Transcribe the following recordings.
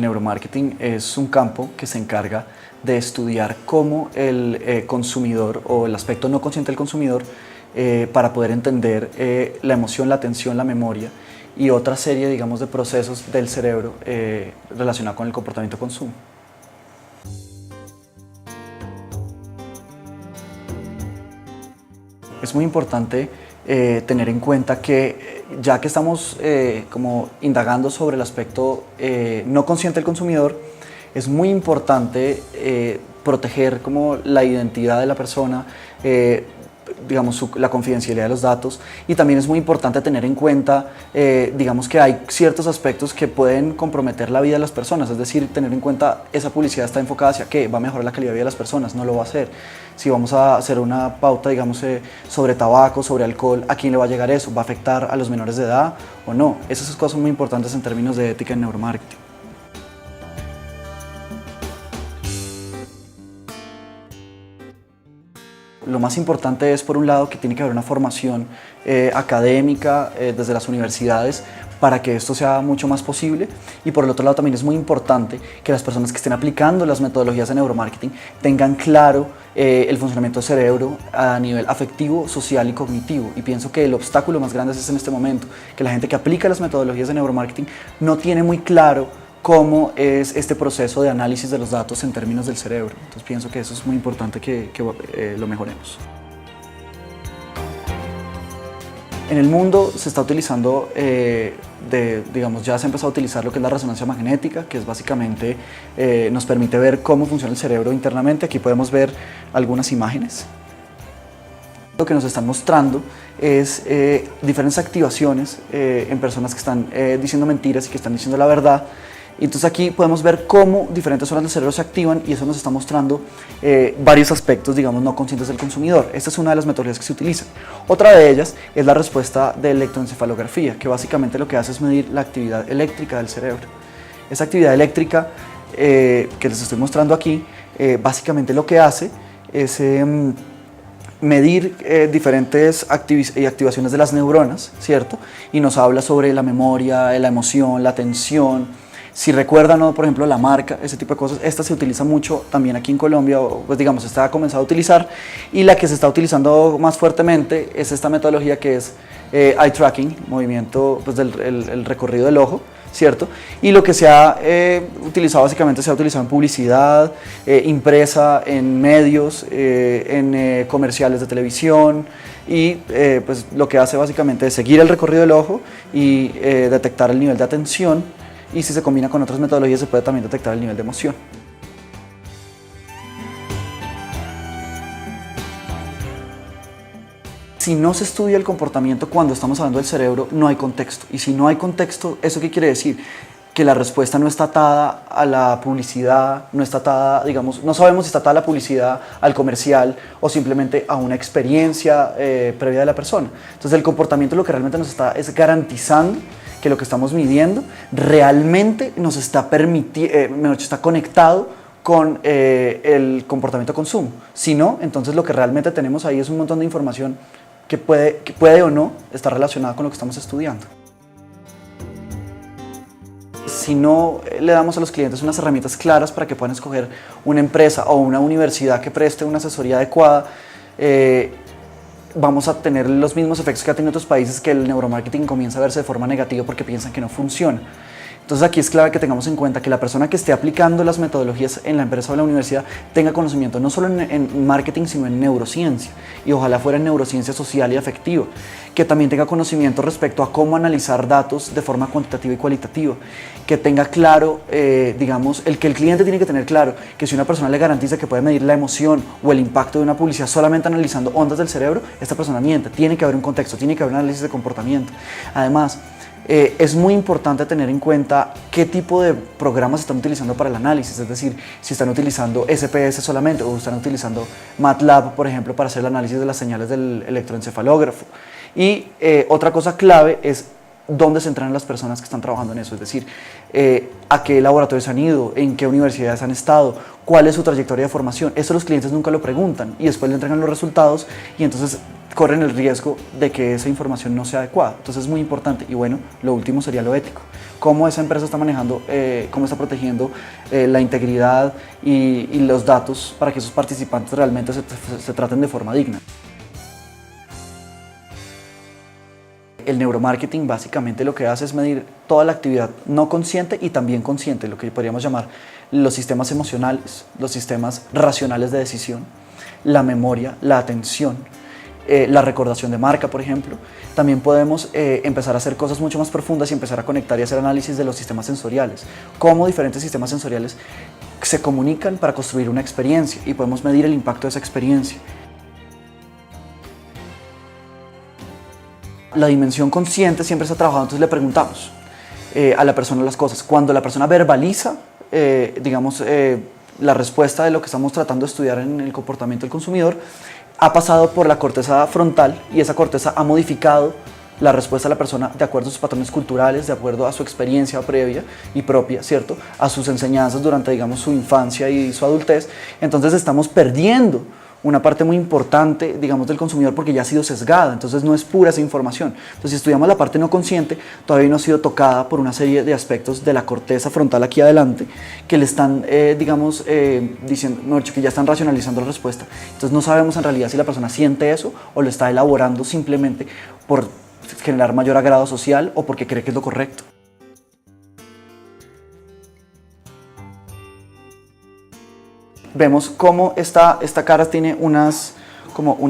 neuromarketing es un campo que se encarga de estudiar cómo el consumidor o el aspecto no consciente del consumidor para poder entender la emoción, la atención, la memoria y otra serie, digamos, de procesos del cerebro relacionados con el comportamiento de consumo. Es muy importante tener en cuenta que ya que estamos como indagando sobre el aspecto no consciente del consumidor, es muy importante proteger como la identidad de la persona, digamos, la confidencialidad de los datos, y también es muy importante tener en cuenta, digamos, que hay ciertos aspectos que pueden comprometer la vida de las personas, es decir, tener en cuenta esa publicidad está enfocada hacia qué, va a mejorar la calidad de vida de las personas, no lo va a hacer. Si vamos a hacer una pauta, digamos, sobre tabaco, sobre alcohol, ¿a quién le va a llegar eso? ¿Va a afectar a los menores de edad o no? Esas son cosas muy importantes en términos de ética en neuromarketing. Lo más importante es, por un lado, que tiene que haber una formación académica desde las universidades para que esto sea mucho más posible, y por el otro lado también es muy importante que las personas que estén aplicando las metodologías de neuromarketing tengan claro el funcionamiento del cerebro a nivel afectivo, social y cognitivo, y pienso que el obstáculo más grande es en este momento, que la gente que aplica las metodologías de neuromarketing no tiene muy claro cómo es este proceso de análisis de los datos en términos del cerebro. Entonces pienso que eso es muy importante que lo mejoremos. En el mundo se está utilizando, digamos, ya se ha empezado a utilizar lo que es la resonancia magnética, que es básicamente, nos permite ver cómo funciona el cerebro internamente. Aquí podemos ver algunas imágenes. Lo que nos están mostrando es diferentes activaciones en personas que están diciendo mentiras y que están diciendo la verdad. Entonces aquí podemos ver cómo diferentes zonas del cerebro se activan, y eso nos está mostrando varios aspectos, digamos, no conscientes del consumidor. Esta es una de las metodologías que se utilizan. Otra de ellas es la respuesta de electroencefalografía, que básicamente lo que hace es medir la actividad eléctrica del cerebro. Esa actividad eléctrica que les estoy mostrando aquí, básicamente lo que hace es medir diferentes activaciones de las neuronas, ¿cierto? Y nos habla sobre la memoria, la emoción, la atención. Si recuerdan, ¿no?, por ejemplo, la marca, ese tipo de cosas, esta se utiliza mucho también aquí en Colombia, pues digamos, está comenzado a utilizar, y la que se está utilizando más fuertemente es esta metodología que es eye tracking, movimiento, pues el recorrido del ojo, ¿cierto? Y lo que se ha utilizado básicamente, se ha utilizado en publicidad, impresa, en medios, en comerciales de televisión, y pues lo que hace básicamente es seguir el recorrido del ojo y detectar el nivel de atención, y si se combina con otras metodologías se puede también detectar el nivel de emoción. Si no se estudia el comportamiento cuando estamos hablando del cerebro, no hay contexto. Y si no hay contexto, ¿eso qué quiere decir? Que la respuesta no está atada a la publicidad, no está atada, digamos, no sabemos si está atada a la publicidad, al comercial, o simplemente a una experiencia previa de la persona. Entonces el comportamiento lo que realmente nos está es garantizando que lo que estamos midiendo realmente nos está está conectado con el comportamiento de consumo. Si no, entonces lo que realmente tenemos ahí es un montón de información que puede o no estar relacionada con lo que estamos estudiando. Si no le damos a los clientes unas herramientas claras para que puedan escoger una empresa o una universidad que preste una asesoría adecuada, vamos a tener los mismos efectos que ha tenido otros países, que el neuromarketing comienza a verse de forma negativa porque piensan que no funciona. Entonces aquí es clave que tengamos en cuenta que la persona que esté aplicando las metodologías en la empresa o en la universidad tenga conocimiento no solo en marketing, sino en neurociencia, y ojalá fuera en neurociencia social y afectiva, que también tenga conocimiento respecto a cómo analizar datos de forma cuantitativa y cualitativa, que tenga claro, digamos, que el cliente tiene que tener claro que si una persona le garantiza que puede medir la emoción o el impacto de una publicidad solamente analizando ondas del cerebro, esta persona miente. Tiene que haber un contexto, tiene que haber un análisis de comportamiento. Además, es muy importante tener en cuenta qué tipo de programas están utilizando para el análisis, es decir, si están utilizando SPS solamente o están utilizando MATLAB, por ejemplo, para hacer el análisis de las señales del electroencefalógrafo. Y otra cosa clave es dónde se entrenan las personas que están trabajando en eso, es decir, a qué laboratorios han ido, en qué universidades han estado, cuál es su trayectoria de formación. Eso los clientes nunca lo preguntan y después le entregan los resultados y entonces corren el riesgo de que esa información no sea adecuada. Entonces es muy importante. Y bueno, lo último sería lo ético. cómo esa empresa está manejando, cómo está protegiendo la integridad y los datos para que esos participantes realmente se traten de forma digna. El neuromarketing básicamente lo que hace es medir toda la actividad no consciente y también consciente, lo que podríamos llamar los sistemas emocionales, los sistemas racionales de decisión, la memoria, la atención, la recordación de marca, por ejemplo. También podemos empezar a hacer cosas mucho más profundas y empezar a conectar y hacer análisis de los sistemas sensoriales, cómo diferentes sistemas sensoriales se comunican para construir una experiencia y podemos medir el impacto de esa experiencia. La dimensión consciente siempre está trabajando, entonces le preguntamos a la persona las cosas. Cuando la persona verbaliza, la respuesta de lo que estamos tratando de estudiar en el comportamiento del consumidor, ha pasado por la corteza frontal y esa corteza ha modificado la respuesta de la persona de acuerdo a sus patrones culturales, de acuerdo a su experiencia previa y propia, ¿cierto? A sus enseñanzas durante, digamos, su infancia y su adultez. Entonces estamos perdiendo una parte muy importante, digamos, del consumidor porque ya ha sido sesgada, entonces no es pura esa información. Entonces, si estudiamos la parte no consciente, todavía no ha sido tocada por una serie de aspectos de la corteza frontal aquí adelante que le están, diciendo, no, que ya están racionalizando la respuesta. Entonces, no sabemos en realidad si la persona siente eso o lo está elaborando simplemente por generar mayor agrado social o porque cree que es lo correcto. Vemos cómo esta cara tiene unas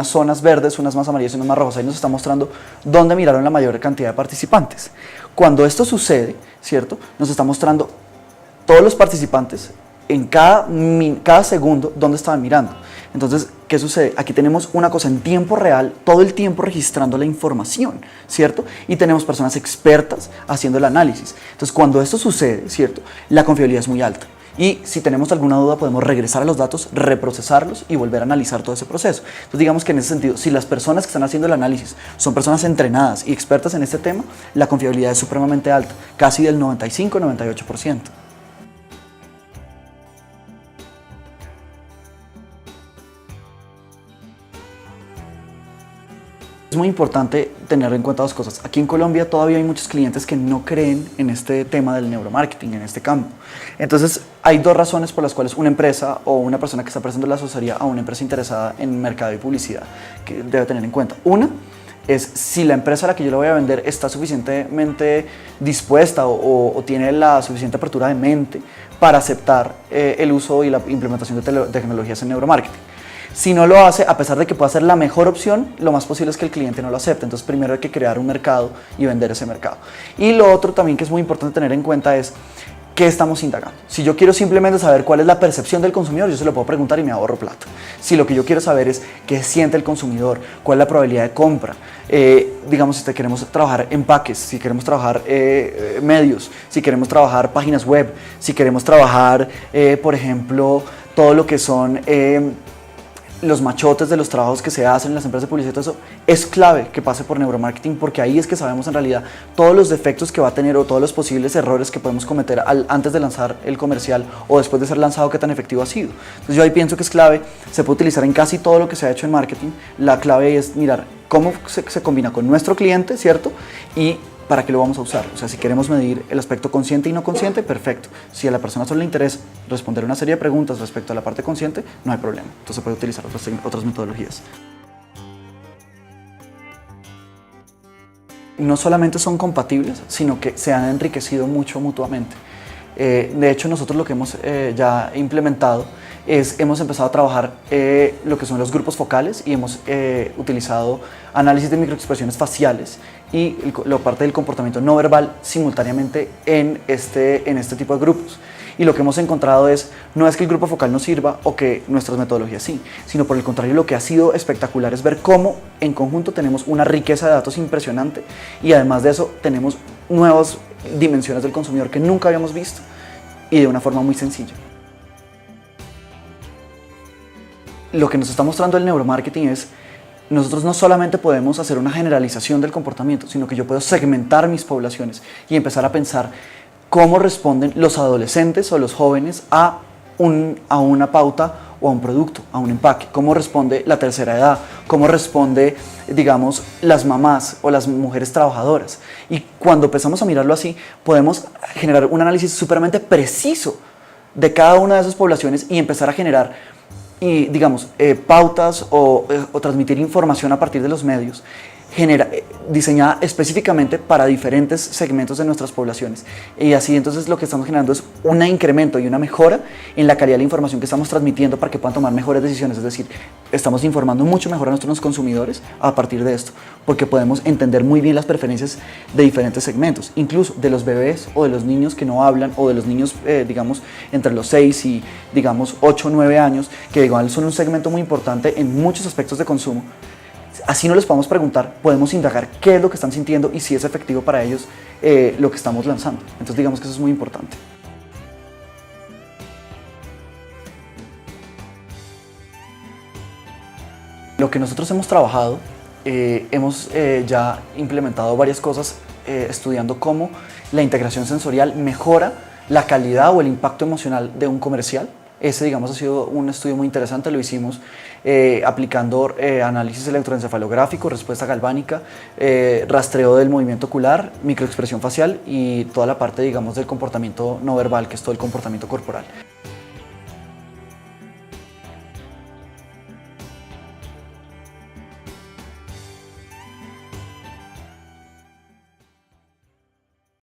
zonas verdes, unas más amarillas y unas más rojas. Ahí nos está mostrando dónde miraron la mayor cantidad de participantes. Cuando esto sucede, ¿cierto? Nos está mostrando todos los participantes en cada segundo dónde estaban mirando. Entonces, ¿qué sucede? Aquí tenemos una cosa en tiempo real, todo el tiempo registrando la información, ¿cierto? Y tenemos personas expertas haciendo el análisis. Entonces, cuando esto sucede, ¿cierto? La confiabilidad es muy alta. Y si tenemos alguna duda podemos regresar a los datos, reprocesarlos y volver a analizar todo ese proceso. Entonces digamos que en ese sentido, si las personas que están haciendo el análisis son personas entrenadas y expertas en este tema, la confiabilidad es supremamente alta, casi del 95-98%. Es muy importante tener en cuenta dos cosas. Aquí en Colombia todavía hay muchos clientes que no creen en este tema del neuromarketing, en este campo. Entonces, hay dos razones por las cuales una empresa o una persona que está prestando la asesoría a una empresa interesada en mercado y publicidad que debe tener en cuenta. Una es si la empresa a la que yo le voy a vender está suficientemente dispuesta o tiene la suficiente apertura de mente para aceptar el uso y la implementación de tecnologías en neuromarketing. Si no lo hace, a pesar de que pueda ser la mejor opción, lo más posible es que el cliente no lo acepte. Entonces primero hay que crear un mercado y vender ese mercado. Y lo otro también que es muy importante tener en cuenta es ¿qué estamos indagando? Si yo quiero simplemente saber cuál es la percepción del consumidor, yo se lo puedo preguntar y me ahorro plata. Si lo que yo quiero saber es qué siente el consumidor, cuál es la probabilidad de compra, digamos si queremos trabajar empaques, si queremos trabajar medios, si queremos trabajar páginas web, si queremos trabajar, por ejemplo, todo lo que son los machotes de los trabajos que se hacen en las empresas de publicidad, todo eso es clave que pase por neuromarketing porque ahí es que sabemos en realidad todos los defectos que va a tener o todos los posibles errores que podemos cometer antes de lanzar el comercial o después de ser lanzado, qué tan efectivo ha sido. Entonces yo ahí pienso que es clave, se puede utilizar en casi todo lo que se ha hecho en marketing. La clave es mirar cómo se combina con nuestro cliente, ¿cierto? Y ¿para qué lo vamos a usar? O sea, si queremos medir el aspecto consciente y no consciente, perfecto. Si a la persona solo le interesa responder una serie de preguntas respecto a la parte consciente, no hay problema. Entonces se puede utilizar otras metodologías. No solamente son compatibles, sino que se han enriquecido mucho mutuamente. De hecho, nosotros lo que hemos ya implementado hemos empezado a trabajar lo que son los grupos focales y hemos utilizado análisis de microexpresiones faciales y la parte del comportamiento no verbal simultáneamente en este tipo de grupos. Y lo que hemos encontrado no es que el grupo focal no sirva o que nuestras metodologías sí, sino por el contrario lo que ha sido espectacular es ver cómo en conjunto tenemos una riqueza de datos impresionante y además de eso tenemos nuevas dimensiones del consumidor que nunca habíamos visto y de una forma muy sencilla. Lo que nos está mostrando el neuromarketing es nosotros no solamente podemos hacer una generalización del comportamiento, sino que yo puedo segmentar mis poblaciones y empezar a pensar cómo responden los adolescentes o los jóvenes a una pauta o a un producto, a un empaque, cómo responde la tercera edad, cómo responde, digamos, las mamás o las mujeres trabajadoras. Y cuando empezamos a mirarlo así, podemos generar un análisis súpermente preciso de cada una de esas poblaciones y empezar a generar y, digamos, pautas o transmitir información a partir de los medios diseñada específicamente para diferentes segmentos de nuestras poblaciones. Y así entonces lo que estamos generando es un incremento y una mejora en la calidad de la información que estamos transmitiendo para que puedan tomar mejores decisiones. Es decir, estamos informando mucho mejor a nuestros consumidores a partir de esto, porque podemos entender muy bien las preferencias de diferentes segmentos, incluso de los bebés o de los niños que no hablan o de los niños, digamos, entre los 6 y, digamos, 8 o 9 años, que igual son un segmento muy importante en muchos aspectos de consumo. Así no les podemos preguntar, podemos indagar qué es lo que están sintiendo y si es efectivo para ellos lo que estamos lanzando. Entonces digamos que eso es muy importante. Lo que nosotros hemos trabajado, hemos ya implementado varias cosas estudiando cómo la integración sensorial mejora la calidad o el impacto emocional de un comercial. Ese, digamos, ha sido un estudio muy interesante, lo hicimos aplicando análisis electroencefalográfico, respuesta galvánica, rastreo del movimiento ocular, microexpresión facial y toda la parte, digamos, del comportamiento no verbal, que es todo el comportamiento corporal.